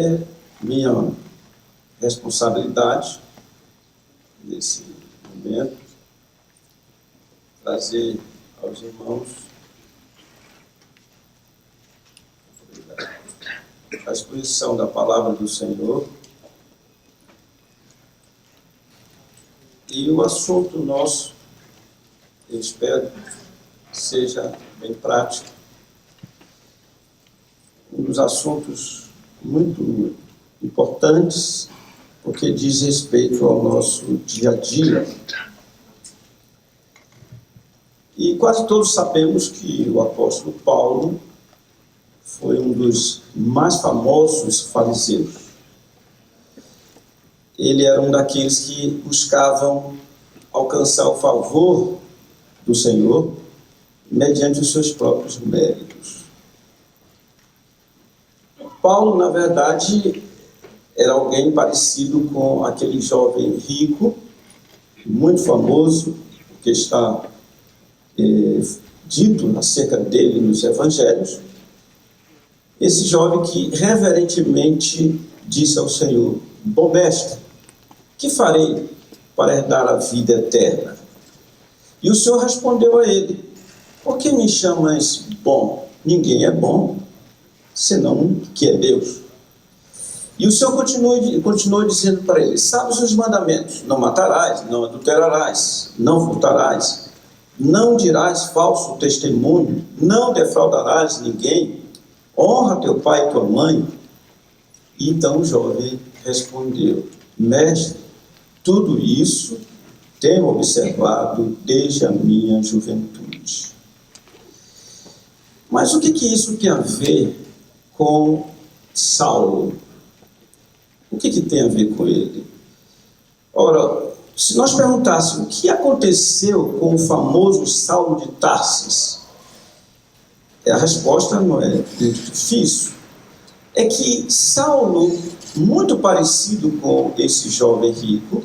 é minha responsabilidade, nesse momento, trazer aos irmãos a exposição da palavra do Senhor. E o assunto nosso, eu espero, seja bem prático. Um dos assuntos muito importantes, porque diz respeito ao nosso dia a dia. E quase todos sabemos que o apóstolo Paulo foi um dos mais famosos fariseus. Ele era um daqueles que buscavam alcançar o favor do Senhor mediante os seus próprios méritos. Paulo, na verdade, era alguém parecido com aquele jovem rico, muito famoso, que está dito acerca dele nos evangelhos. Esse jovem que reverentemente disse ao Senhor: bom mestre, que farei para herdar a vida eterna? E o Senhor respondeu a ele: por que me chamas bom? Ninguém é bom, senão que é Deus. E o Senhor continuou dizendo para ele: sabes os mandamentos: não matarás, não adulterarás, não furtarás, não dirás falso testemunho, não defraudarás ninguém, honra teu pai e tua mãe. E então o jovem respondeu: mestre, tudo isso tenho observado desde a minha juventude. Mas o que isso tem a ver com Saulo? O que tem a ver com ele? Ora, se nós perguntássemos o que aconteceu com o famoso Saulo de Tarsis, a resposta não é muito difícil. É que Saulo, muito parecido com esse jovem rico,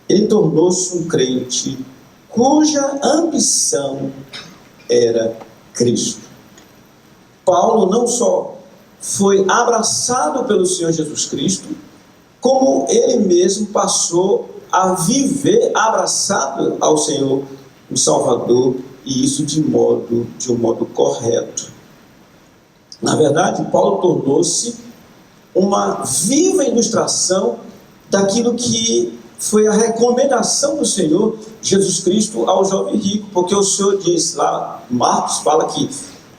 ele tornou-se um crente cuja ambição era Cristo. Paulo não só foi abraçado pelo Senhor Jesus Cristo, como ele mesmo passou a viver abraçado ao Senhor, o Salvador, e isso de um modo correto. Na verdade, Paulo tornou-se uma viva ilustração daquilo que foi a recomendação do Senhor Jesus Cristo ao jovem rico, porque o Senhor diz lá, Marcos fala que,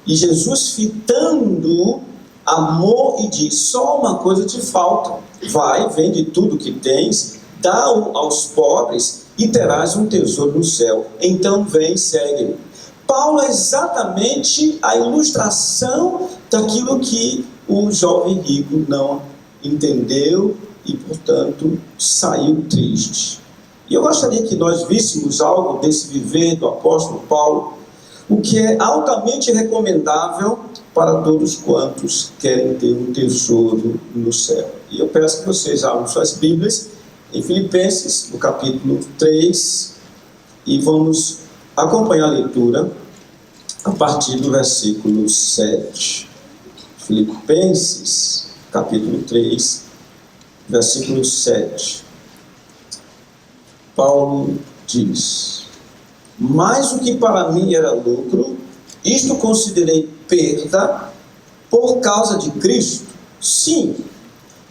e Jesus fitando amor e diz: só uma coisa te falta, vai, vende tudo que tens, dá-o aos pobres e terás um tesouro no céu, então vem e segue-me. Paulo é exatamente a ilustração daquilo que o jovem rico não entendeu e, portanto, saiu triste. E eu gostaria que nós víssemos algo desse viver do apóstolo Paulo, o que é altamente recomendável para todos quantos querem ter um tesouro no céu. E eu peço que vocês abram suas Bíblias em Filipenses, no capítulo 3, e vamos acompanhar a leitura a partir do versículo 7. Filipenses, capítulo 3, versículo 7. Paulo diz: mas o que para mim era lucro, isto considerei perda por causa de Cristo. Sim,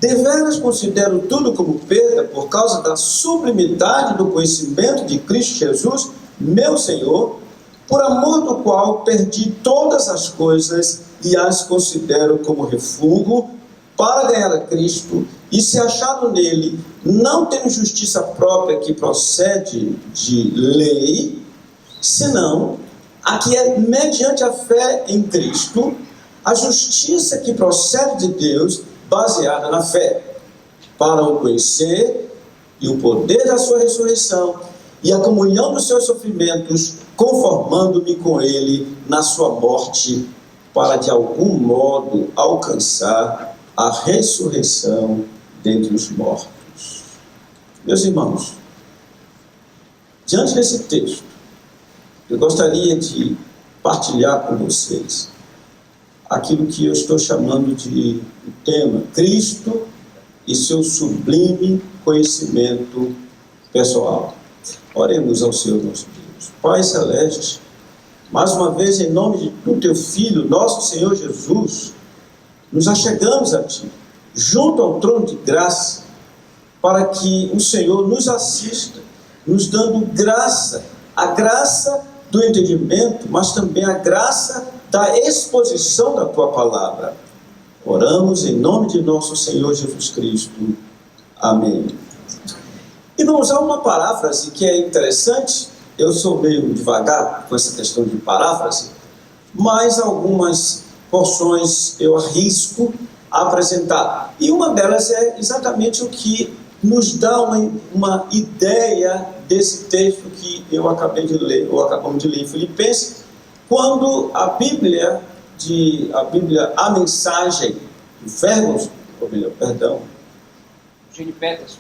deveras considero tudo como perda por causa da sublimidade do conhecimento de Cristo Jesus, meu Senhor, por amor do qual perdi todas as coisas e as considero como refúgio para ganhar a Cristo e se achado nele, não tendo justiça própria que procede de lei, senão a que é mediante a fé em Cristo, a justiça que procede de Deus, baseada na fé, para o conhecer e o poder da sua ressurreição e a comunhão dos seus sofrimentos, conformando-me com ele na sua morte, para de algum modo alcançar a ressurreição dentre os mortos. Meus irmãos, diante desse texto, eu gostaria de partilhar com vocês aquilo que eu estou chamando de tema, Cristo e seu sublime conhecimento pessoal. Oremos ao Senhor nosso Deus. Pai Celeste, mais uma vez, em nome do Teu Filho, nosso Senhor Jesus, nos achegamos a Ti, junto ao trono de graça, para que o Senhor nos assista, nos dando graça, a graça do entendimento, mas também a graça da exposição da Tua palavra. Oramos em nome de nosso Senhor Jesus Cristo. Amém. E vamos a uma paráfrase que é interessante. Eu sou meio devagar com essa questão de paráfrase, mas algumas porções eu arrisco a apresentar. E uma delas é exatamente o que nos dá uma ideia desse texto que eu acabei de ler, ou acabamos de ler em Filipenses, quando a Bíblia, a mensagem, o Fergus, perdão, Gene Peterson,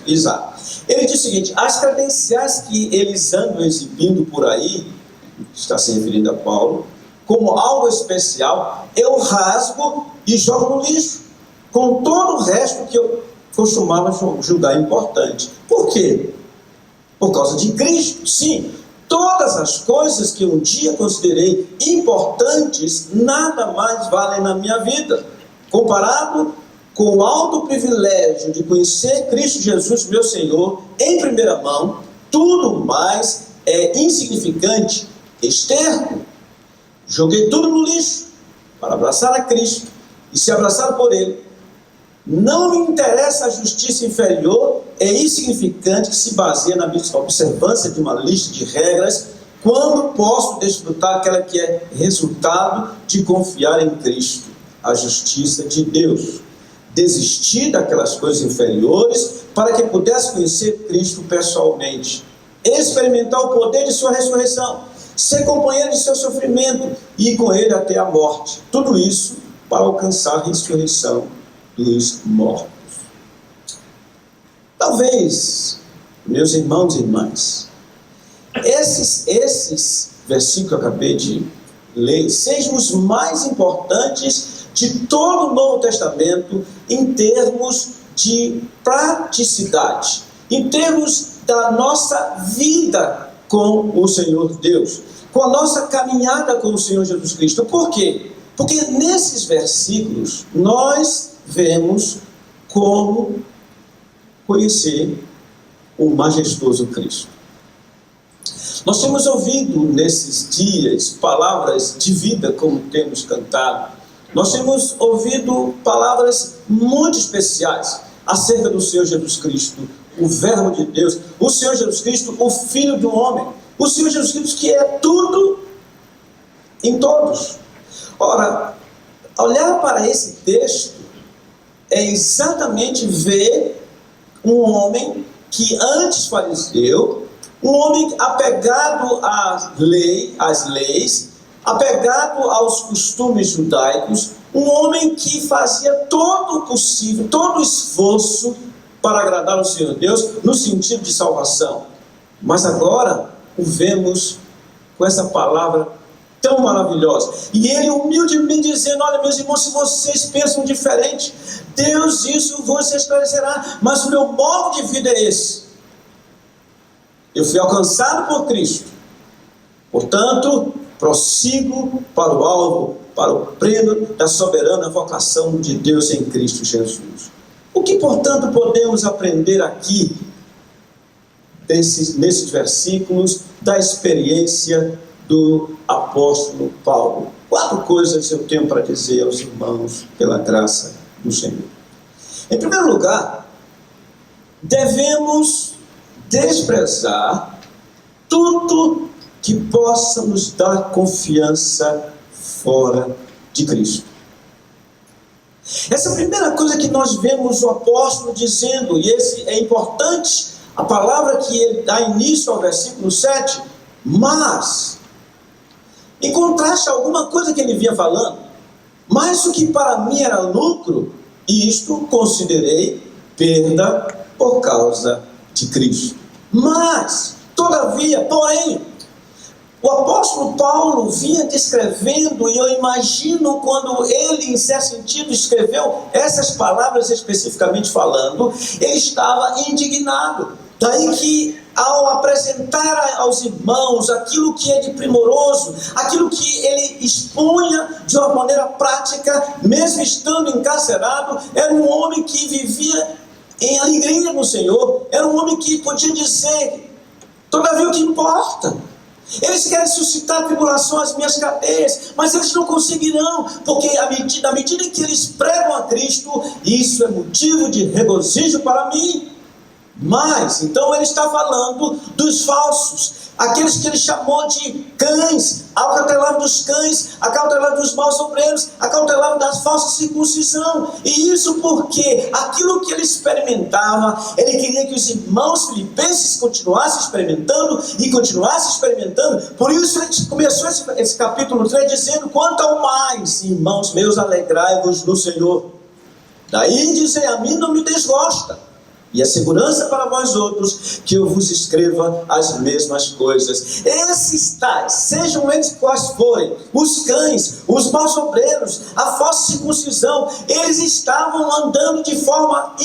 exato. Ele diz o seguinte: as credenciais que eles andam exibindo por aí, está se referindo a Paulo, como algo especial, eu rasgo e jogo no lixo, com todo o resto que eu costumava julgar importante. Por quê? Por causa de Cristo. Sim, todas as coisas que um dia considerei importantes, nada mais valem na minha vida, comparado com o alto privilégio de conhecer Cristo Jesus, meu Senhor, em primeira mão. Tudo mais é insignificante, esterco. Joguei tudo no lixo para abraçar a Cristo e ser abraçado por Ele. Não me interessa a justiça inferior e insignificante que se baseia na observância de uma lista de regras, quando posso desfrutar aquela que é resultado de confiar em Cristo, a justiça de Deus. Desistir daquelas coisas inferiores para que pudesse conhecer Cristo pessoalmente, experimentar o poder de sua ressurreição, ser companheiro de seu sofrimento e ir com ele até a morte. Tudo isso para alcançar a ressurreição dos mortos. Talvez, meus irmãos e irmãs, esses versículos que eu acabei de ler sejam os mais importantes de todo o Novo Testamento em termos de praticidade, em termos da nossa vida com o Senhor Deus, com a nossa caminhada com o Senhor Jesus Cristo. Por quê? Porque nesses versículos nós vemos como conhecer o majestoso Cristo. Nós temos ouvido nesses dias palavras de vida, como temos cantado. Nós temos ouvido palavras muito especiais acerca do Senhor Jesus Cristo, o Verbo de Deus, o Senhor Jesus Cristo, o Filho do homem, o Senhor Jesus Cristo que é tudo em todos. Ora, olhar para esse texto é exatamente ver um homem que antes faleceu, um homem apegado às leis, apegado aos costumes judaicos, um homem que fazia todo o possível, todo o esforço para agradar ao Senhor Deus no sentido de salvação. Mas agora o vemos com essa palavra tão maravilhosa. E ele humildemente dizendo: olha, meus irmãos, se vocês pensam diferente, Deus isso vos esclarecerá, mas o meu modo de vida é esse. Eu fui alcançado por Cristo, portanto, prossigo para o alvo, para o prêmio da soberana vocação de Deus em Cristo Jesus. O que, portanto, podemos aprender aqui, nesses versículos, da experiência do apóstolo Paulo? 4 coisas eu tenho para dizer aos irmãos, pela graça do Senhor. Em primeiro lugar, devemos desprezar tudo que possa nos dar confiança fora de Cristo. Essa é a primeira coisa que nós vemos o apóstolo dizendo, e esse é importante, a palavra que ele dá início ao versículo 7, mas, em contraste a alguma coisa que ele vinha falando, mas o que para mim era lucro, isto considerei perda por causa de Cristo. Mas, todavia, porém, O apóstolo Paulo vinha descrevendo, e eu imagino quando ele, em certo sentido, escreveu essas palavras especificamente falando, ele estava indignado. Daí que, ao apresentar aos irmãos aquilo que é de primoroso, aquilo que ele expunha de uma maneira prática, mesmo estando encarcerado, era um homem que vivia em alegria no Senhor, era um homem que podia dizer: todavia o que importa? Eles querem suscitar tribulação às minhas cadeias, mas eles não conseguirão, porque na medida em que eles pregam a Cristo, isso é motivo de regozijo para mim. Mas, então ele está falando dos falsos, aqueles que ele chamou de cães, acautelavam dos cães, acautelavam dos maus obreiros, acautelavam da falsa circuncisão. E isso porque aquilo que ele experimentava, ele queria que os irmãos filipenses continuassem experimentando e continuassem experimentando. Por isso ele começou esse capítulo 3 dizendo: quanto ao mais, irmãos meus, alegrai-vos no Senhor. Daí dizer: a mim não me desgosta, e a segurança para vós outros, que eu vos escreva as mesmas coisas. Esses tais, sejam eles quais forem, os cães, os maus obreiros, a falsa circuncisão, eles estavam andando de forma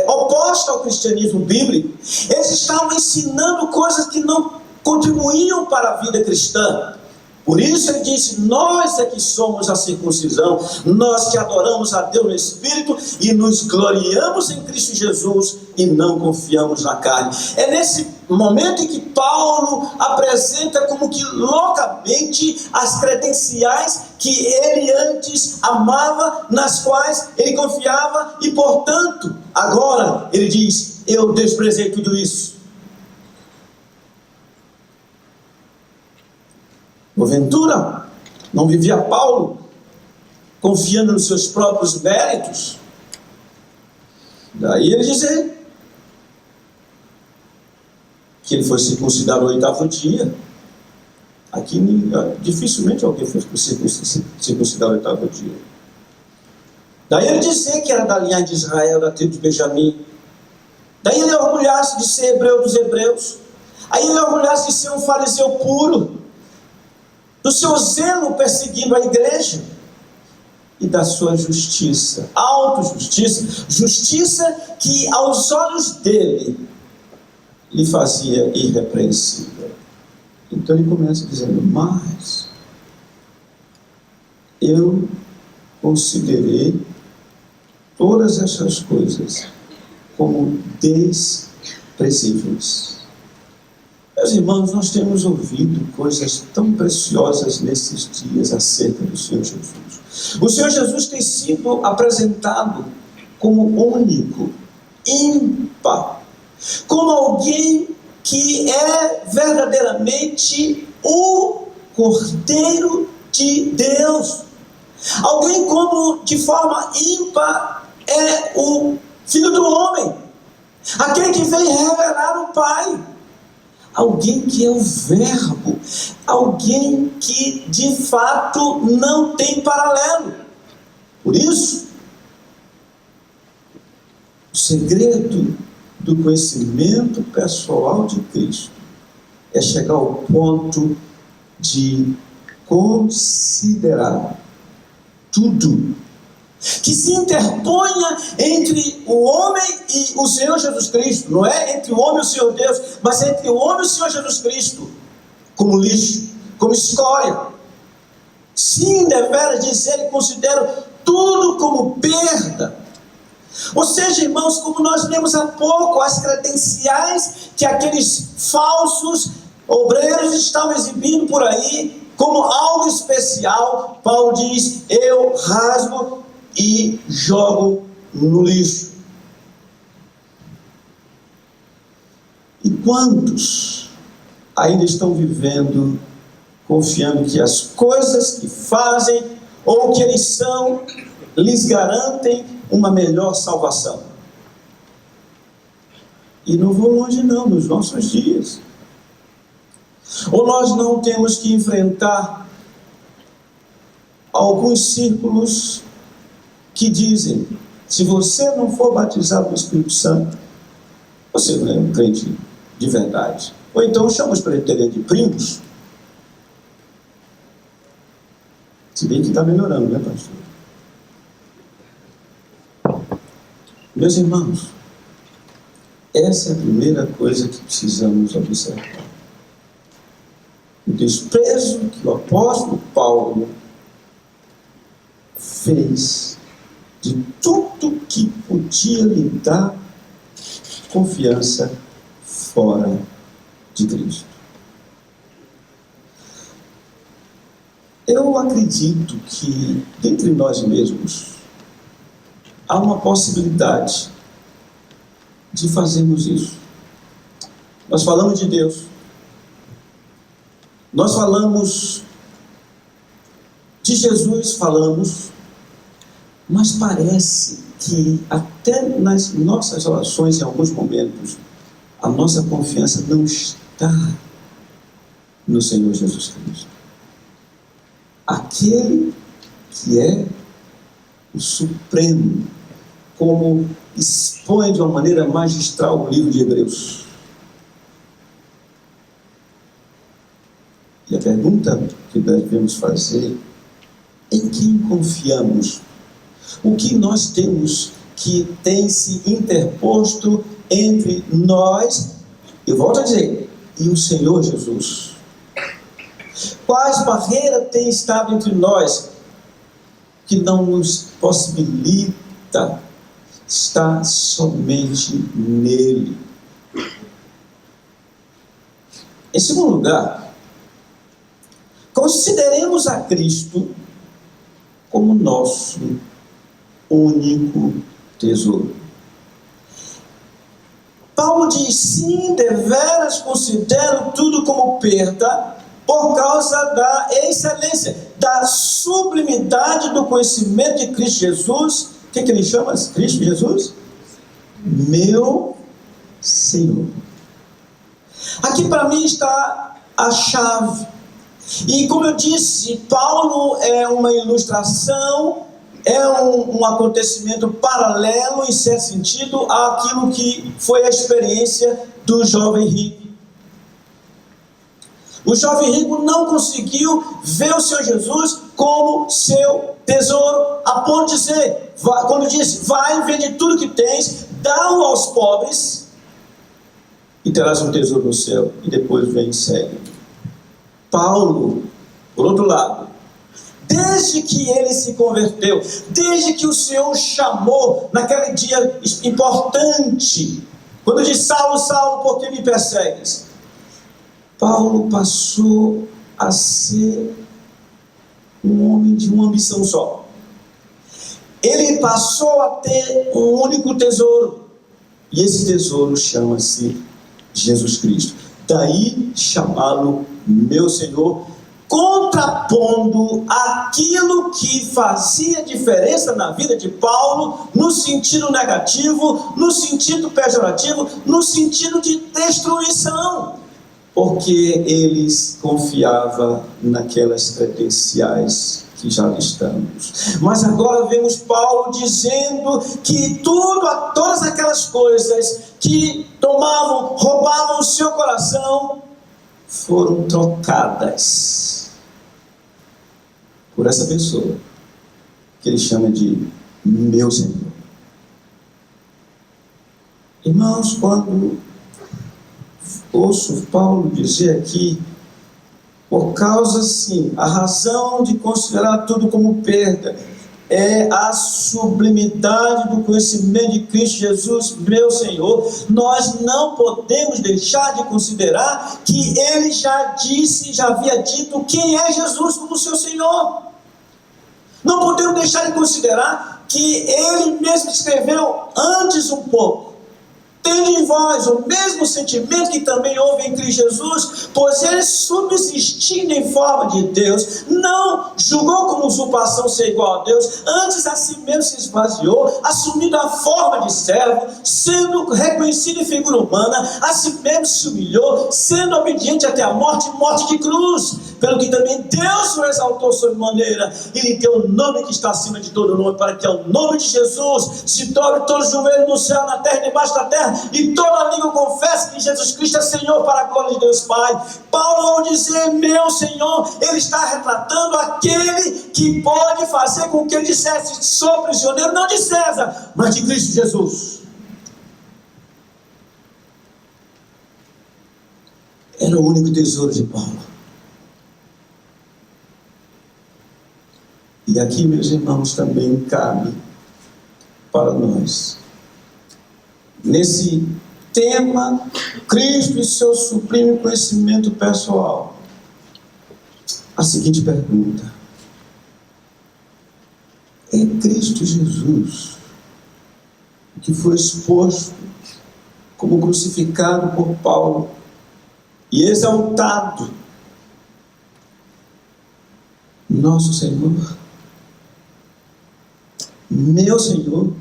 oposta ao cristianismo bíblico. Eles estavam ensinando coisas que não contribuíam para a vida cristã. Por isso ele disse: nós é que somos a circuncisão, nós que adoramos a Deus no Espírito e nos gloriamos em Cristo Jesus e não confiamos na carne. É nesse momento em que Paulo apresenta como que loucamente as credenciais que ele antes amava, nas quais ele confiava, e portanto agora ele diz: eu desprezei tudo isso. Porventura, não vivia Paulo confiando nos seus próprios méritos? Daí ele dizer que ele foi circuncidado no 8º dia. Aqui dificilmente alguém foi circuncidado no 8º dia. Daí ele dizer que era da linhagem de Israel, da tribo de Benjamim. Daí ele orgulhasse de ser hebreu dos hebreus. Aí ele orgulhasse de ser um fariseu puro, do seu zelo perseguindo a igreja, e da sua justiça, autojustiça, justiça que aos olhos dele lhe fazia irrepreensível. Então ele começa dizendo: mas eu considerei todas essas coisas como desprezíveis. Meus irmãos, nós temos ouvido coisas tão preciosas nesses dias acerca do Senhor Jesus. O Senhor Jesus tem sido apresentado como único, ímpar, como alguém que é verdadeiramente o Cordeiro de Deus. Alguém como de forma ímpar é o Filho do Homem, aquele que vem revelar o Pai. Alguém que é o Verbo, alguém que de fato não tem paralelo. Por isso, o segredo do conhecimento pessoal de Cristo é chegar ao ponto de considerar tudo que se interponha entre o homem e o Senhor Jesus Cristo. Não é entre o homem e o Senhor Deus, mas entre o homem e o Senhor Jesus Cristo, como lixo, como escória. Sim, deveras dizer, ele considera tudo como perda. Ou seja, irmãos, como nós lemos há pouco, as credenciais que aqueles falsos obreiros estavam exibindo por aí como algo especial, Paulo diz: eu rasgo e jogo no lixo. E quantos ainda estão vivendo confiando que as coisas que fazem ou que eles são lhes garantem uma melhor salvação? E não vou longe não, nos nossos dias. Ou nós não temos que enfrentar alguns círculos que dizem: se você não for batizado no Espírito Santo, você não é um crente de verdade. Ou então chama os presbiterianos de primos. Se bem que está melhorando, né, pastor? Meus irmãos, essa é a primeira coisa que precisamos observar. O desprezo que o apóstolo Paulo fez de tudo que podia lhe dar confiança fora de Cristo. Eu acredito que, dentre nós mesmos, há uma possibilidade de fazermos isso. Nós falamos de Deus, nós falamos de Jesus, mas parece que até nas nossas orações, em alguns momentos, a nossa confiança não está no Senhor Jesus Cristo, aquele que é o Supremo, como expõe de uma maneira magistral o livro de Hebreus. E a pergunta que devemos fazer: em quem confiamos? O que nós temos que tem se interposto entre nós, eu volto a dizer, e o Senhor Jesus? Quais barreiras têm estado entre nós que não nos possibilita estar somente nele? Em segundo lugar, consideremos a Cristo como nosso único tesouro. Paulo diz: sim, deveras considero tudo como perda, por causa da excelência, da sublimidade do conhecimento de Cristo Jesus. O que ele chama? Cristo Jesus? Meu Senhor. Aqui para mim está a chave. E como eu disse, Paulo é uma ilustração, é um acontecimento paralelo, em certo sentido, àquilo que foi a experiência do jovem rico. O jovem rico não conseguiu ver o Senhor Jesus como seu tesouro, a ponto de dizer, quando disse: vai, vende tudo que tens, dá-o aos pobres, e terás um tesouro no céu, e depois vem e segue. Paulo, por outro lado, desde que ele se converteu, desde que o Senhor o chamou naquele dia importante, quando disse: Saulo, Saulo, por que me persegues? Paulo passou a ser um homem de uma missão só. Ele passou a ter um único tesouro, e esse tesouro chama-se Jesus Cristo. Daí chamá-lo meu Senhor, contrapondo aquilo que fazia diferença na vida de Paulo, no sentido negativo, no sentido pejorativo, no sentido de destruição, porque eles confiavam naquelas credenciais que já listamos. Mas agora vemos Paulo dizendo que todas aquelas coisas que roubavam o seu coração, foram trocadas por essa pessoa que ele chama de meu Senhor. Irmãos, quando ouço Paulo dizer aqui, por causa, sim, a razão de considerar tudo como perda é a sublimidade do conhecimento de Cristo Jesus, meu Senhor, nós não podemos deixar de considerar que ele já havia dito quem é Jesus como seu Senhor. Não podemos deixar de considerar que ele mesmo escreveu antes um pouco: tende em vós o mesmo sentimento que também houve em Cristo Jesus, pois ele, subsistindo em forma de Deus, não julgou como usurpação ser igual a Deus, antes a si mesmo se esvaziou, assumindo a forma de servo, sendo reconhecido em figura humana, a si mesmo se humilhou, sendo obediente até a morte de cruz, pelo que também Deus o exaltou sobremaneira, e lhe deu o nome que está acima de todo nome, para que ao nome de Jesus se dobre todo o joelho no céu, na terra e debaixo da terra, terra, e toda língua confessa que Jesus Cristo é Senhor para a glória de Deus Pai. Paulo, ao dizer meu Senhor, ele está retratando aquele que pode fazer com que ele dissesse: sou prisioneiro não de César, mas de Cristo Jesus. Era o único tesouro de Paulo. E aqui, meus irmãos, também cabe para nós, nesse tema, Cristo e seu supremo conhecimento pessoal, a seguinte pergunta: é Cristo Jesus que foi exposto como crucificado por Paulo e exaltado nosso Senhor, meu Senhor,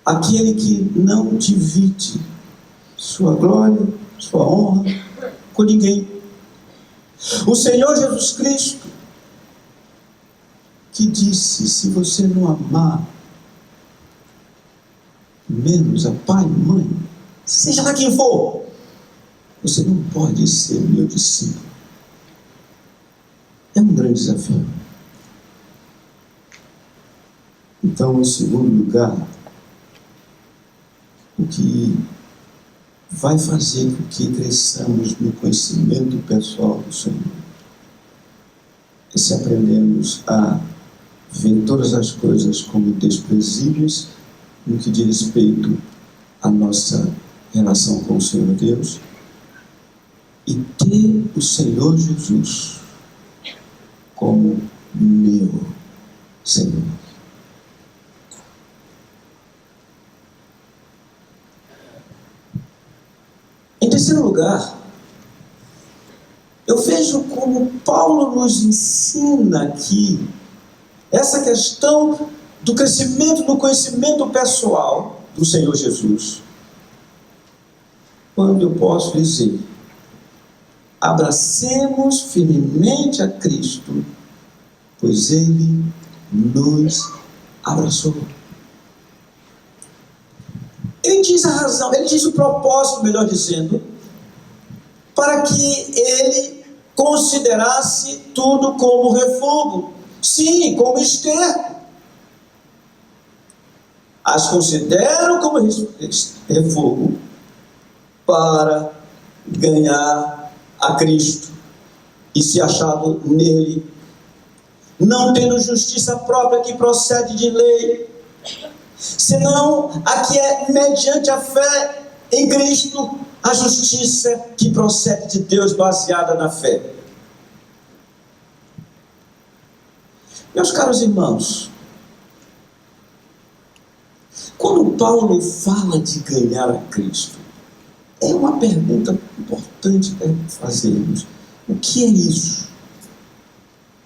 aquele que não divide sua glória, sua honra com ninguém, o Senhor Jesus Cristo, que disse: se você não amar menos a pai e mãe, seja lá quem for, você não pode ser meu discípulo. É um grande desafio. Então, em segundo lugar, o que vai fazer com que cresçamos no conhecimento pessoal do Senhor é se aprendemos a ver todas as coisas como desprezíveis no que diz respeito à nossa relação com o Senhor Deus, e ter o Senhor Jesus como meu Senhor. Em terceiro lugar, eu vejo como Paulo nos ensina aqui essa questão do crescimento do conhecimento pessoal do Senhor Jesus, quando eu posso dizer: abracemos firmemente a Cristo, pois Ele nos abraçou. Ele diz a razão, ele diz o propósito, melhor dizendo, para que ele considerasse tudo como refúgio, sim, como esterco. As considero como refúgio para ganhar a Cristo e se achado nele, não tendo justiça própria que procede de lei, senão a que é mediante a fé em Cristo, a justiça que procede de Deus baseada na fé. Meus caros irmãos, quando Paulo fala de ganhar a Cristo, é uma pergunta importante para fazermos. O que é isso?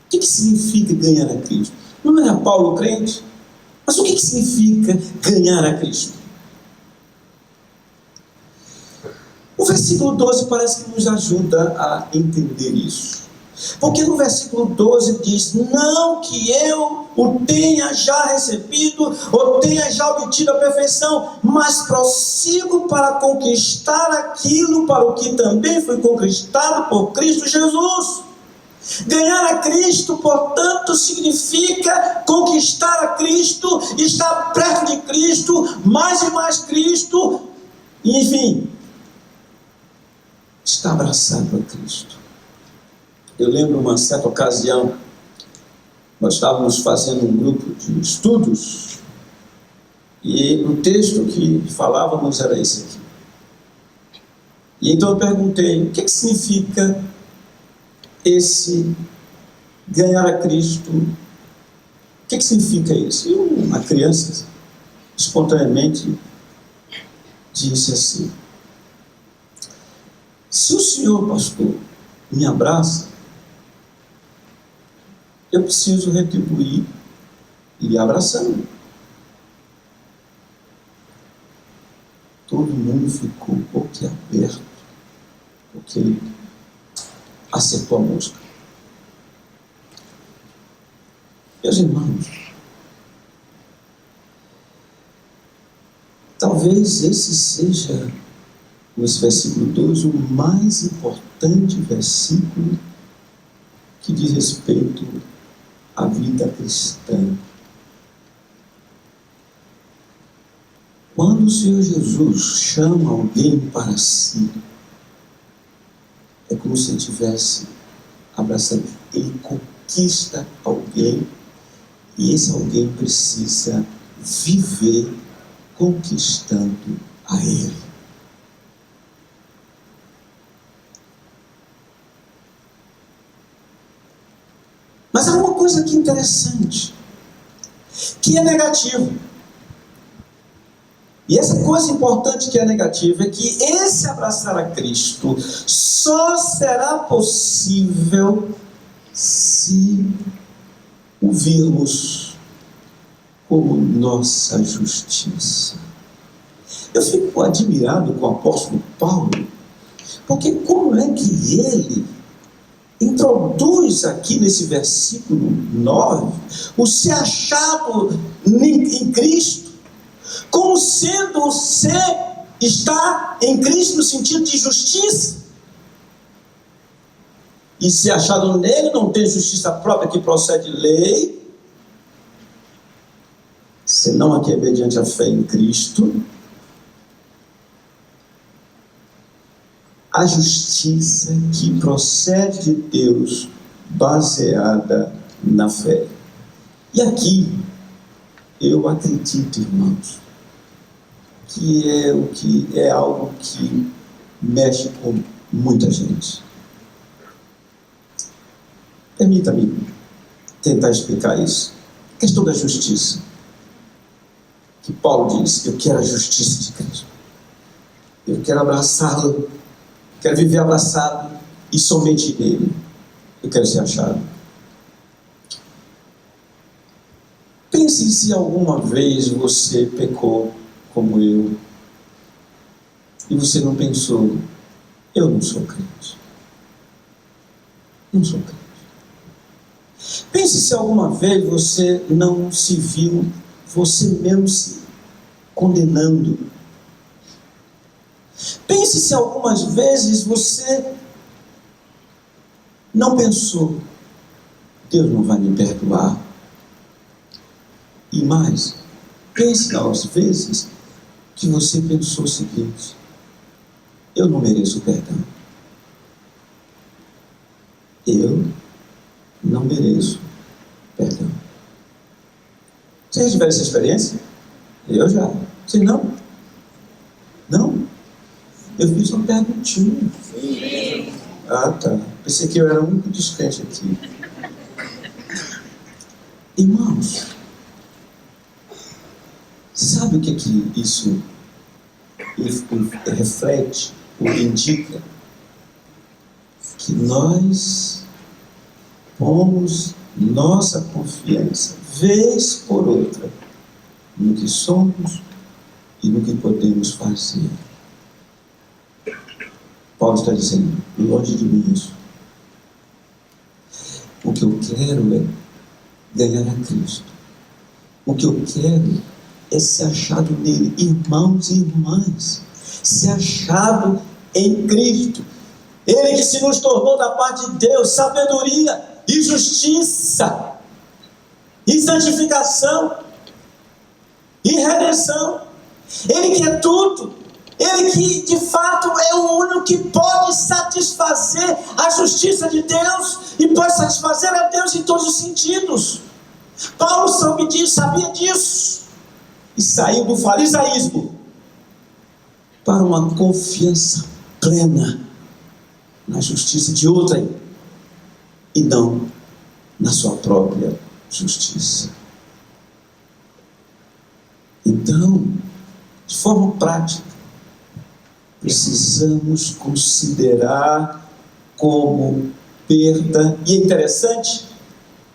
O que significa ganhar a Cristo? Não era Paulo crente? Mas o que significa ganhar a Cristo? O versículo 12 parece que nos ajuda a entender isso. Porque no versículo 12 diz: não que eu o tenha já recebido, ou tenha já obtido a perfeição, mas prossigo para conquistar aquilo para o que também foi conquistado por Cristo Jesus. Ganhar a Cristo, portanto, significa conquistar a Cristo, estar perto de Cristo, mais e mais Cristo, e, enfim, estar abraçado a Cristo. Eu lembro uma certa ocasião, nós estávamos fazendo um grupo de estudos, e o texto que falávamos era esse aqui. E então eu perguntei: o que significa esse ganhar a Cristo? O que significa isso? E uma criança espontaneamente disse assim: se o senhor, pastor, me abraça, eu preciso retribuir lhe abraçando. Todo mundo ficou boquiaberto, porque ele acertou a mosca. Meus irmãos, Talvez esse seja, nesse versículo 2, o mais importante versículo que diz respeito à vida cristã. Quando o Senhor Jesus chama alguém para si, é como se ele estivesse abraçando. Ele conquista alguém e esse alguém precisa viver conquistando a Ele. Mas há uma coisa aqui interessante, que é negativo. E essa coisa importante que é negativa é que esse abraçar a Cristo só será possível se o virmos como nossa justiça. Eu fico admirado com o apóstolo Paulo, porque como é que ele introduz aqui nesse versículo 9 o ser achado em Cristo, como sendo ser estar em Cristo no sentido de justiça. E se achado nele, não tem justiça própria que procede de lei, senão a que é mediante a fé em Cristo, a justiça que procede de Deus, baseada na fé. E aqui, eu acredito, irmãos, que é algo que mexe com muita gente. Permita-me tentar explicar isso. A questão da justiça. Que Paulo diz, eu quero a justiça de Cristo. Eu quero abraçá-lo. Quero viver abraçado e somente nele. Eu quero ser achado. Pense se alguma vez você pecou como eu e você não pensou, eu não sou crente. Não sou crente. Pense se alguma vez você não se viu você mesmo se condenando. Pense se algumas vezes você não pensou, Deus não vai me perdoar. E mais, pense nas vezes que você pensou o seguinte, eu não mereço perdão. Eu não mereço perdão. Vocês já tiveram essa experiência? Eu já. Vocês não? Não? Eu fiz uma perguntinha. Sim. Ah, tá. Pensei que eu era o único descrente aqui. Irmãos, sabe o que isso reflete ou indica? Que nós pomos nossa confiança, vez por outra, no que somos e no que podemos fazer. Paulo está dizendo, longe de mim isso. O que eu quero é ganhar a Cristo. O que eu quero é ser achado nele. Irmãos e irmãs, ser achado em Cristo. Ele que se nos tornou da parte de Deus sabedoria e justiça e santificação e redenção. Ele que é tudo. Ele que de fato é o único que pode satisfazer a justiça de Deus e pode satisfazer a Deus em todos os sentidos. Paulo sabia disso e saiu do farisaísmo para uma confiança plena na justiça de outrem e não na sua própria justiça. Então, de forma prática, precisamos considerar como perda. E é interessante,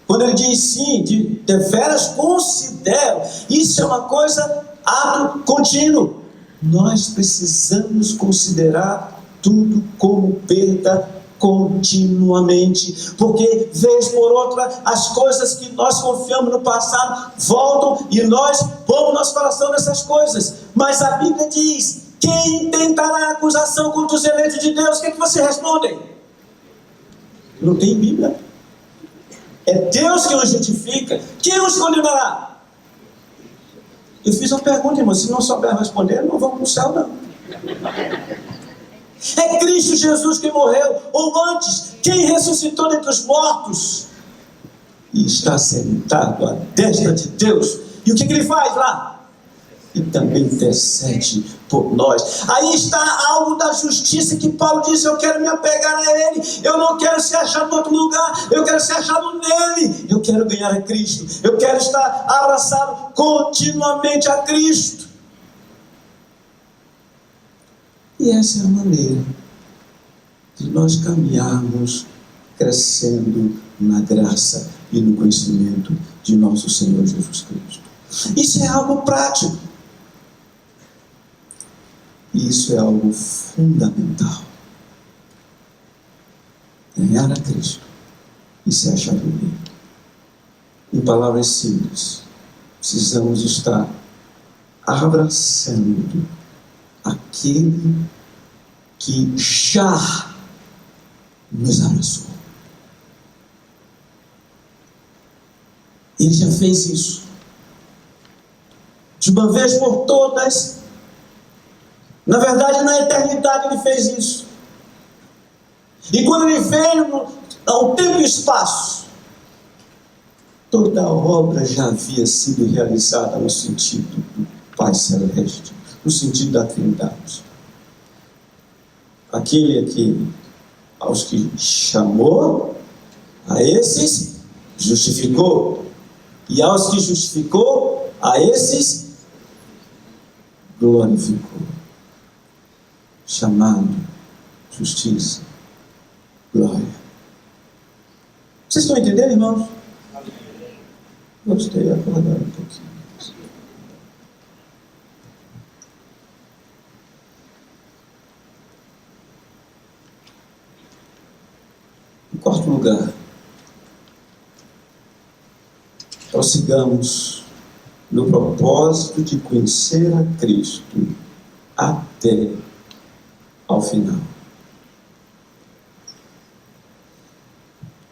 quando ele diz sim, de deveras considero, isso é uma coisa, ato contínuo. Nós precisamos considerar tudo como perda continuamente, porque vez por outra as coisas que nós confiamos no passado voltam e nós bom o nosso coração nessas coisas, mas a Bíblia diz: quem tentará acusação contra os eleitos de Deus? O que é que vocês respondem? Não tem Bíblia. É Deus que os justifica. Quem os condenará? Eu fiz uma pergunta, irmão. Se não souber responder, não vão para o céu, não. É Cristo Jesus quem morreu, ou antes, quem ressuscitou dentre os mortos e está sentado à destra de Deus. E o que ele faz lá? E também intercede por nós. Aí está algo da justiça que Paulo diz: eu quero me apegar a Ele, eu não quero ser achado em outro lugar, eu quero ser achado nele, eu quero ganhar a Cristo, eu quero estar abraçado continuamente a Cristo. E essa é a maneira de nós caminharmos crescendo na graça e no conhecimento de nosso Senhor Jesus Cristo. Isso é algo prático. Isso é algo fundamental. Ganhar a Cristo e ser achado nele. Em palavras simples, precisamos estar abraçando aquele que já nos abraçou. Ele já fez isso. De uma vez por todas. Na verdade, na eternidade ele fez isso. E quando ele veio ao tempo e espaço, toda a obra já havia sido realizada no sentido do Pai Celeste, no sentido da Trindade. Aquele aos que chamou, a esses justificou. E aos que justificou, a esses glorificou. Chamado, justiça, glória. Vocês estão entendendo, irmãos? Gostei, acordar um pouquinho. Em quarto lugar, prossigamos no propósito de conhecer a Cristo até ao final.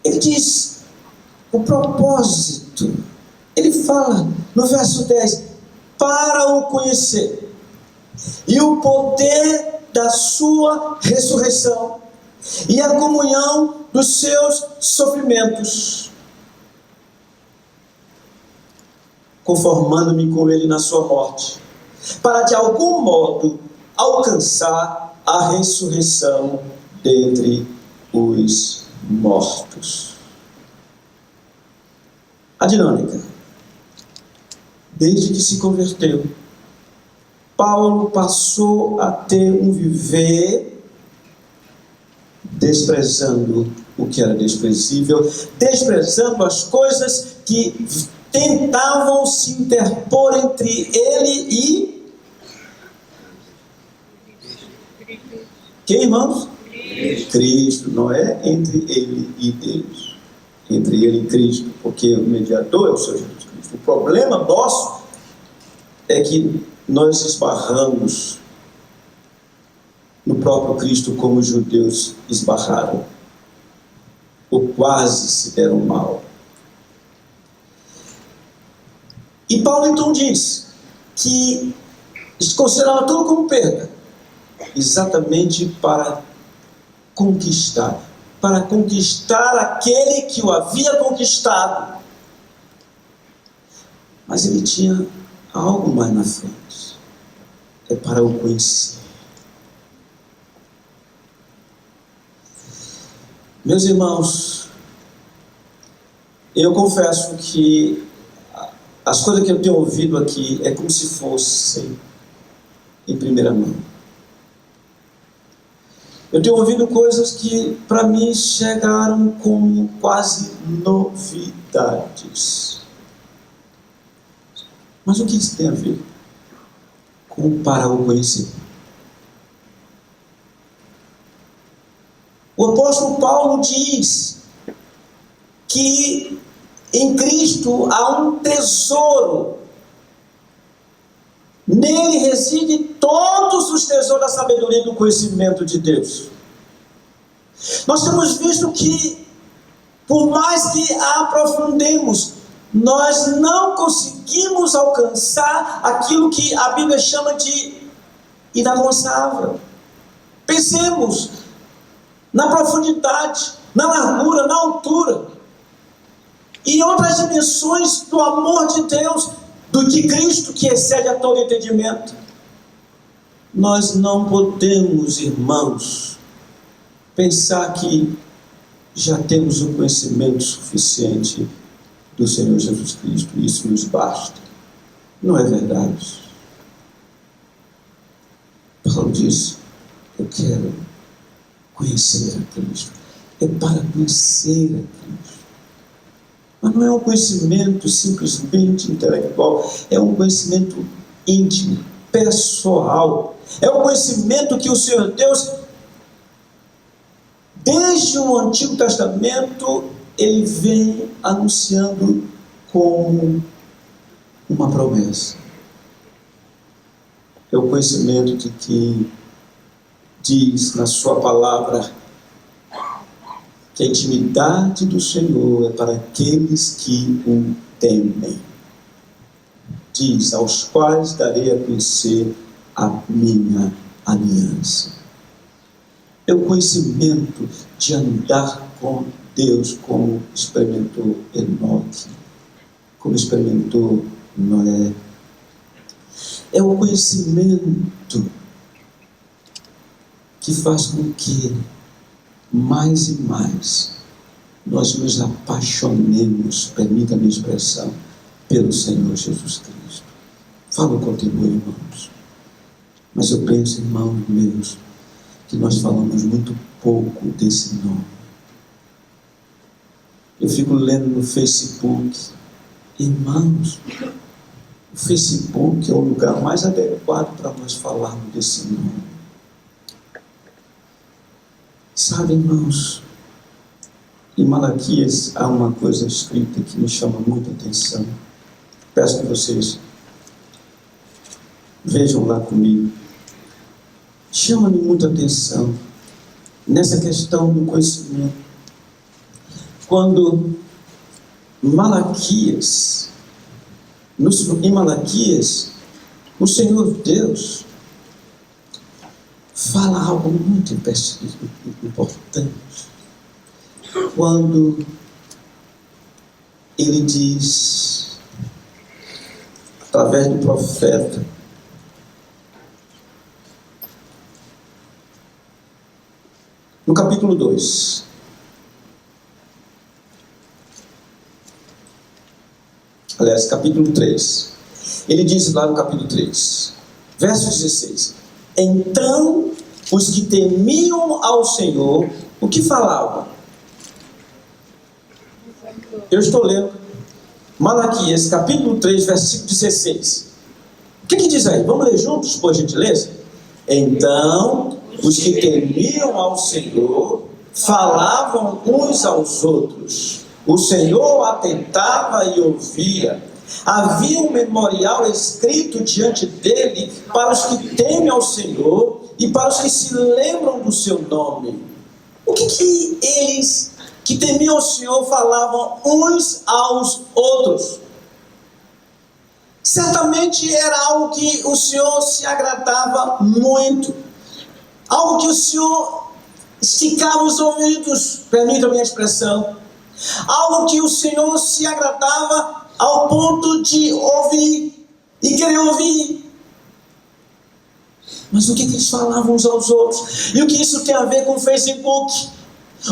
Ele diz o propósito. Ele fala no verso 10: para o conhecer e o poder da sua ressurreição e a comunhão dos seus sofrimentos, conformando-me com ele na sua morte, para de algum modo alcançar a ressurreição dentre os mortos. A dinâmica. Desde que se converteu, Paulo passou a ter um viver desprezando o que era desprezível, desprezando as coisas que tentavam se interpor entre ele e quem, irmãos? Cristo. Não é entre ele e Deus, entre ele e Cristo, porque o mediador é o Senhor Jesus Cristo. O problema nosso é que nós esbarramos no próprio Cristo como os judeus esbarraram, ou quase se deram mal. E Paulo então diz que considerava tudo como perda, exatamente para conquistar aquele que o havia conquistado. Mas ele tinha algo mais na frente, é para o conhecer. Meus irmãos, eu confesso que as coisas que eu tenho ouvido aqui é como se fossem em primeira mão. Eu tenho ouvido coisas que para mim chegaram como quase novidades. Mas o que isso tem a ver com para o conhecer? O apóstolo Paulo diz que em Cristo há um tesouro reside todos os tesouros da sabedoria e do conhecimento de Deus. Nós temos visto que, por mais que a aprofundemos, nós não conseguimos alcançar aquilo que a Bíblia chama de inalcançável. Pensemos na profundidade, na largura, na altura e em outras dimensões do amor de Deus, do de Cristo, que excede a todo entendimento. Nós não podemos, irmãos, pensar que já temos o conhecimento suficiente do Senhor Jesus Cristo, isso nos basta. Não é verdade. Paulo diz: eu quero conhecer a Cristo. É para conhecer a Cristo. Mas não é um conhecimento simplesmente intelectual, é um conhecimento íntimo, pessoal. É um conhecimento que o Senhor Deus, desde o Antigo Testamento, Ele vem anunciando como uma promessa. É o conhecimento de que diz na sua palavra que a intimidade do Senhor é para aqueles que o temem. Diz: aos quais darei a conhecer a minha aliança. É o conhecimento de andar com Deus, como experimentou Enoque, como experimentou Noé. É o conhecimento que faz com que mais e mais nós nos apaixonemos, permita-me a expressão, pelo Senhor Jesus Cristo. Falo com temor, irmãos, mas eu penso, irmãos meus, que nós falamos muito pouco desse nome. Eu fico lendo no Facebook, irmãos, o Facebook é o lugar mais adequado para nós falarmos desse nome. Sabe, irmãos, em Malaquias há uma coisa escrita que me chama muita atenção. Peço que vocês vejam lá comigo. Chama-me muita atenção nessa questão do conhecimento. Quando Malaquias, em Malaquias, o Senhor Deus fala algo muito importante. Quando ele diz, através do profeta, no capítulo 2, aliás, capítulo 3, ele diz lá no capítulo 3, verso 16: então os que temiam ao Senhor, o que falavam? Eu estou lendo Malaquias, capítulo 3, versículo 16. O que diz aí? Vamos ler juntos, por gentileza? Então, os que temiam ao Senhor falavam uns aos outros. O Senhor atentava e ouvia. Havia um memorial escrito diante dele para os que temem ao Senhor e para os que se lembram do seu nome. O que eles que temiam ao Senhor falavam uns aos outros? Certamente era algo que o Senhor se agradava muito, algo que o Senhor esticava os ouvidos, permita-me a expressão, algo que o Senhor se agradava ao ponto de ouvir e querer ouvir. Mas o que eles falavam uns aos outros? E o que isso tem a ver com o Facebook?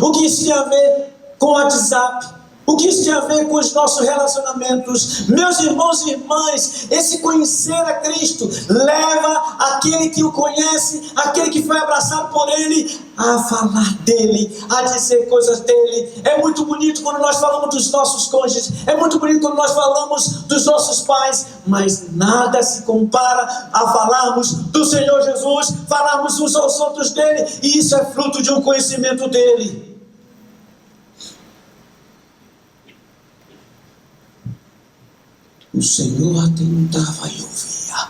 O que isso tem a ver com o WhatsApp? O que isso tem a ver com os nossos relacionamentos? Meus irmãos e irmãs, esse conhecer a Cristo leva aquele que o conhece, aquele que foi abraçado por Ele, a falar dEle, a dizer coisas dEle. É muito bonito quando nós falamos dos nossos cônjuges, é muito bonito quando nós falamos dos nossos pais, mas nada se compara a falarmos do Senhor Jesus, falarmos uns aos outros dEle, e isso é fruto de um conhecimento dEle. O Senhor atentava e ouvia.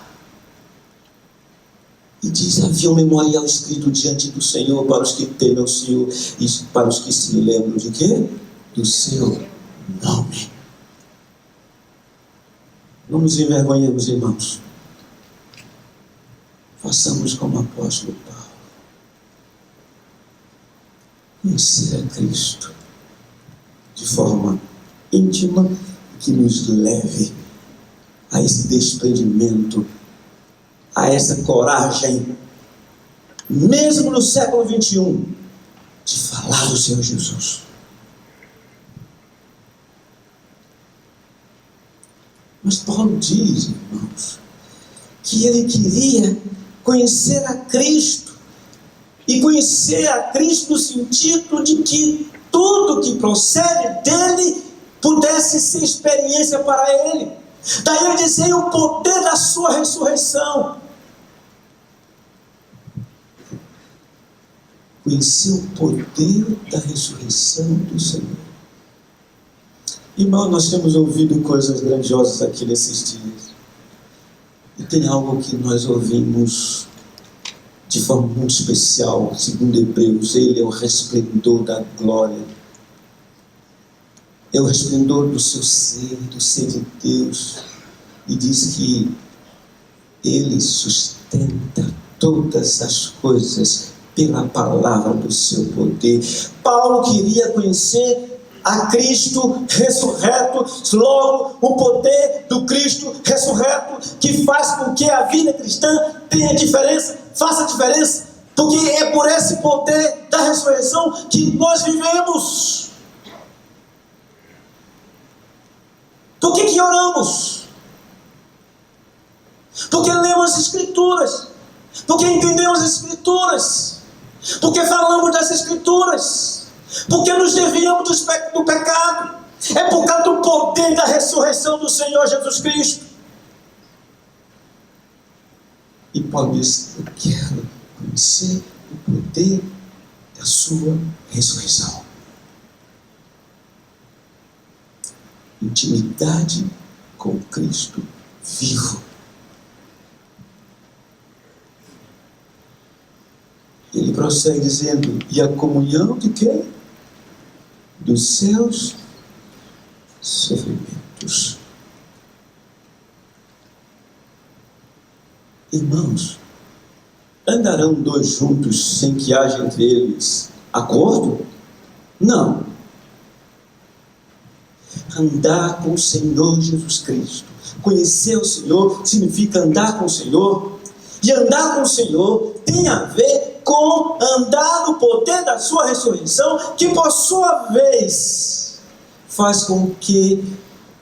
E diz: havia um memorial escrito diante do Senhor para os que temem o Senhor e para os que se lembram de quê? Do seu nome. Não nos envergonhemos, irmãos. Façamos como o apóstolo Paulo. Conhecer a Cristo de forma íntima, que nos leve a esse desprendimento, a essa coragem, mesmo no século 21, de falar do Senhor Jesus. Mas Paulo diz, irmãos, que ele queria conhecer a Cristo, e conhecer a Cristo no sentido de que tudo que procede dele pudesse ser experiência para ele. Daí ele dizia: o poder da sua ressurreição. Conhecer o poder da ressurreição do Senhor. Irmão, nós temos ouvido coisas grandiosas aqui nesses dias. E tem algo que nós ouvimos de forma muito especial, segundo Hebreus: ele é o resplendor da glória. É o resplendor do seu ser, do ser de Deus. E diz que ele sustenta todas as coisas pela palavra do seu poder. Paulo queria conhecer a Cristo ressurreto, logo o poder do Cristo ressurreto, que faz com que a vida cristã tenha diferença, faça diferença, porque é por esse poder da ressurreição que nós vivemos. Por que oramos? Porque lemos as Escrituras, porque entendemos as Escrituras, porque falamos das Escrituras, porque nos desviamos do pecado. É por causa do poder da ressurreição do Senhor Jesus Cristo. E Paulo diz: eu quero conhecer o poder da sua ressurreição. Intimidade com Cristo vivo. Ele prossegue dizendo: e a comunhão de quê? Dos seus sofrimentos. Irmãos, andarão dois juntos sem que haja entre eles acordo? Não. Andar com o Senhor Jesus Cristo, conhecer o Senhor, significa andar com o Senhor. E andar com o Senhor tem a ver com andar no poder da sua ressurreição, que por sua vez faz com que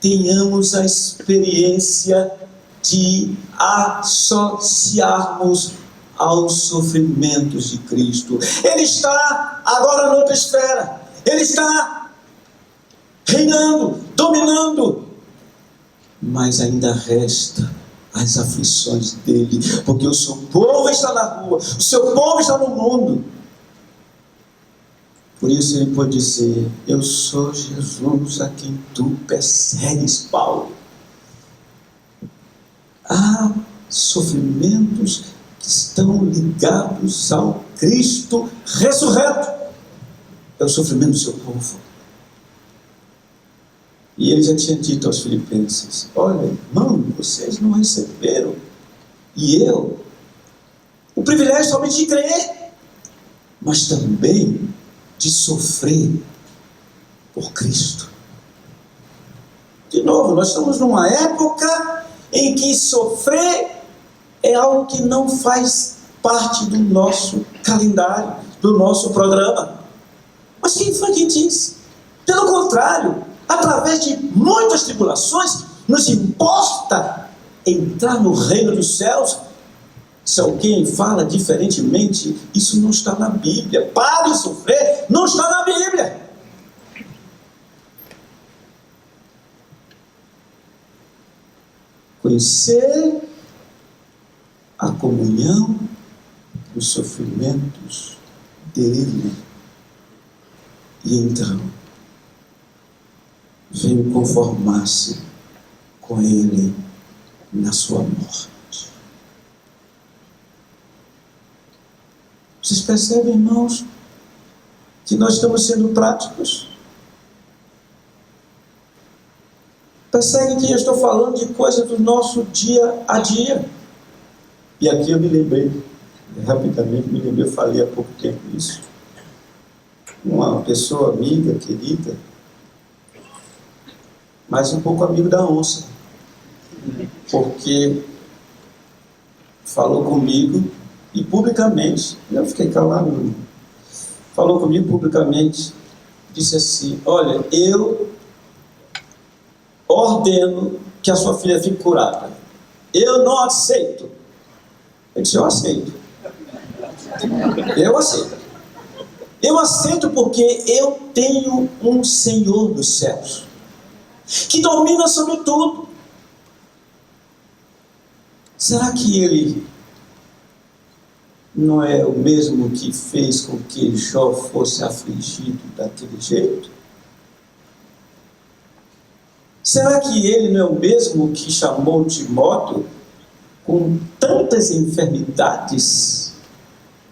tenhamos a experiência de associarmos aos sofrimentos de Cristo. Ele está agora noutra esfera, ele está reinando, dominando, mas ainda resta as aflições dele, porque o seu povo está na rua, o seu povo está no mundo. Por isso ele pode dizer: eu sou Jesus a quem tu persegues, Paulo. Há sofrimentos que estão ligados ao Cristo ressurreto. É o sofrimento do seu povo. E ele já tinha dito aos filipenses: olha, irmão, vocês não receberam, e eu, o privilégio somente de crer, mas também de sofrer por Cristo. De novo, nós estamos numa época em que sofrer é algo que não faz parte do nosso calendário, do nosso programa. Mas quem foi que disse? Pelo contrário, através de muitas tribulações, nos importa entrar no reino dos céus. Se alguém fala diferentemente, isso não está na Bíblia. Pare de sofrer, não está na Bíblia. Conhecer a comunhão dos sofrimentos dele, e então veio conformar-se com ele na sua morte. Vocês percebem, irmãos, que nós estamos sendo práticos? Percebem que eu estou falando de coisas do nosso dia a dia. E aqui eu me lembrei, rapidamente eu falei há pouco tempo isso. Uma pessoa amiga, querida, mas um pouco amigo da onça, porque falou comigo e publicamente, eu fiquei calado, falou comigo publicamente, disse assim: olha, eu ordeno que a sua filha fique curada, eu não aceito. Eu disse: eu aceito, eu aceito porque eu tenho um Senhor dos céus que domina sobre tudo. Será que Ele não é o mesmo que fez com que Jó fosse afligido daquele jeito? Será que Ele não é o mesmo que chamou Timóteo com tantas enfermidades?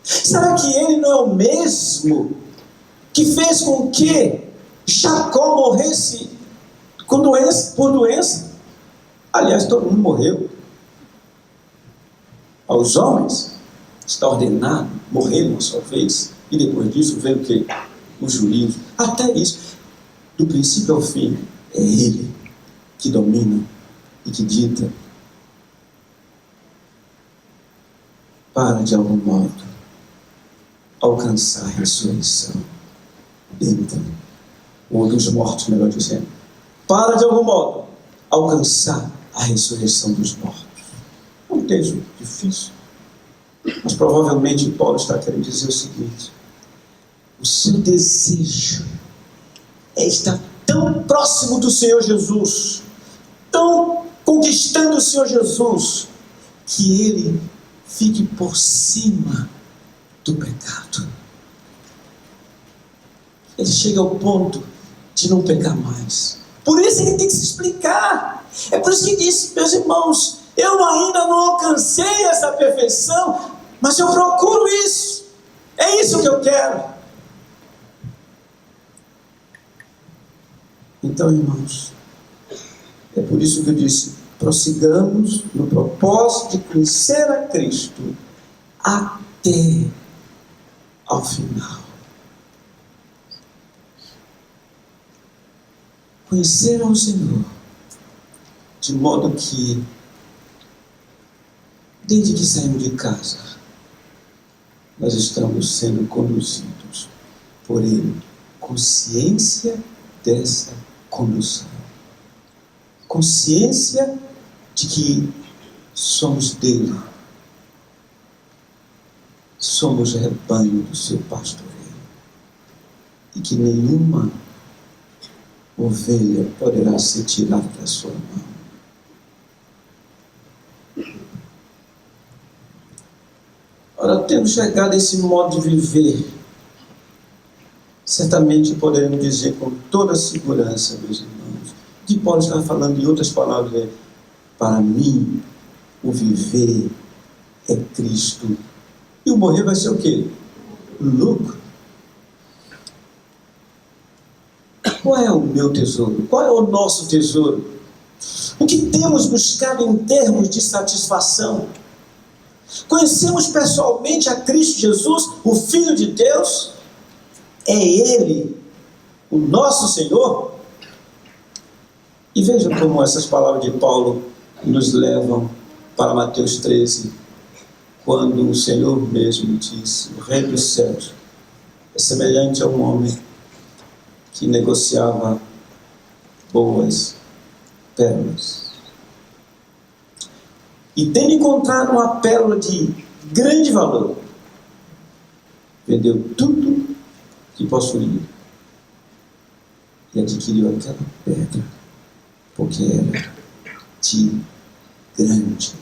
Será que Ele não é o mesmo que fez com que Jacó morresse por doença? Aliás, todo mundo morreu. Aos homens está ordenado morrer uma só vez, e depois disso veio o quê? O juízo. Até isso, do princípio ao fim, é Ele que domina e que dita. Para, de algum modo, alcançar a ressurreição dentre ou dos mortos, melhor dizendo. Para, de algum modo, alcançar a ressurreição dos mortos. É um texto difícil, mas provavelmente Paulo está querendo dizer o seguinte: o seu desejo é estar tão próximo do Senhor Jesus, tão conquistando o Senhor Jesus, que Ele fique por cima do pecado. Ele chega ao ponto de não pecar mais. Por isso ele tem que se explicar. É por isso que diz: meus irmãos, eu ainda não alcancei essa perfeição, mas eu procuro isso. É isso que eu quero. Então, irmãos, é por isso que eu disse: prossigamos no propósito de conhecer a Cristo até ao final. Conhecer ao Senhor, de modo que, desde que saímos de casa, nós estamos sendo conduzidos por Ele. Consciência dessa condução. Consciência de que somos dele. Somos rebanho do seu pastoreio. E que nenhuma ovelha poderá ser tirada da sua mão. Ora, tendo chegado a esse modo de viver, certamente poderemos dizer com toda segurança, meus irmãos, que Paulo está falando em outras palavras: para mim, o viver é Cristo, e o morrer vai ser o quê? Lucro. Qual é o meu tesouro? Qual é o nosso tesouro? O que temos buscado em termos de satisfação? Conhecemos pessoalmente a Cristo Jesus, o Filho de Deus? É Ele o nosso Senhor? E veja como essas palavras de Paulo nos levam para Mateus 13, quando o Senhor mesmo disse: o Rei dos céus é semelhante a um homem que negociava boas pérolas. E tendo encontrado uma pérola de grande valor, vendeu tudo que possuía e adquiriu aquela pedra, porque era de grande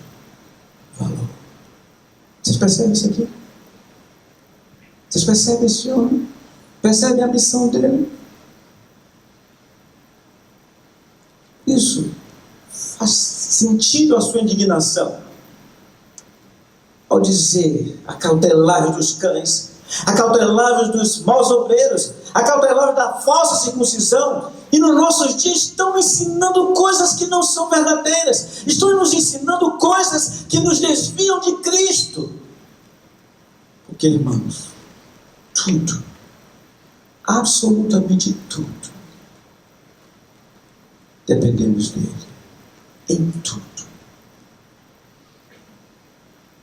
valor. Vocês percebem isso aqui? Vocês percebem esse homem? Percebem a missão dele? Isso faz sentido a sua indignação. ao dizer: acautelai-vos dos cães, acautelai-vos dos maus obreiros, acautelai-vos da falsa circuncisão. E nos nossos dias estão ensinando coisas que não são verdadeiras, estão nos ensinando coisas que nos desviam de Cristo. Porque, irmãos, tudo, absolutamente tudo, dependemos dele, em tudo.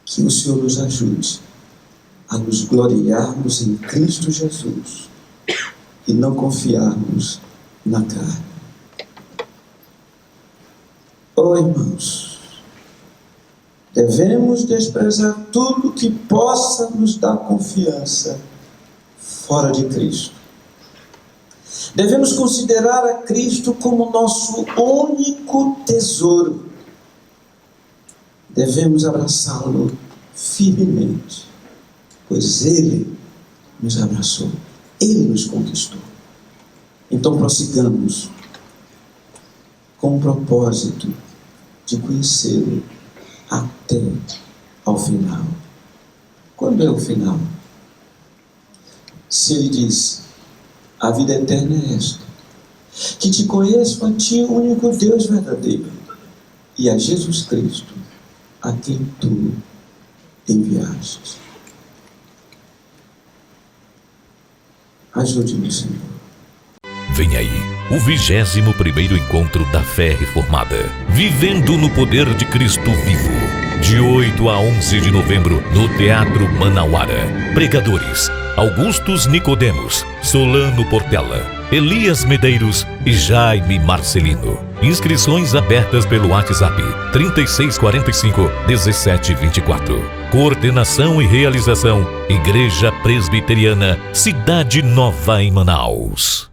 Que o Senhor nos ajude a nos gloriarmos em Cristo Jesus e não confiarmos na carne. Oh, irmãos, devemos desprezar tudo que possa nos dar confiança fora de Cristo. Devemos considerar a Cristo como nosso único tesouro. Devemos abraçá-lo firmemente, pois Ele nos abraçou, Ele nos conquistou. Então prossigamos com o propósito de conhecê-lo até ao final. Quando é o final? Se Ele diz: a vida eterna é esta, que te conheço a ti, o único Deus verdadeiro, e a Jesus Cristo, a quem tu enviaste. Ajude-me, Senhor. Vem aí, o 21º Encontro da Fé Reformada, Vivendo no Poder de Cristo Vivo, de 8 a 11 de novembro, no Teatro Manauara. Pregadores: Augustus Nicodemos, Solano Portela, Elias Medeiros e Jaime Marcelino. Inscrições abertas pelo WhatsApp 3645-1724. Coordenação e realização: Igreja Presbiteriana Cidade Nova em Manaus.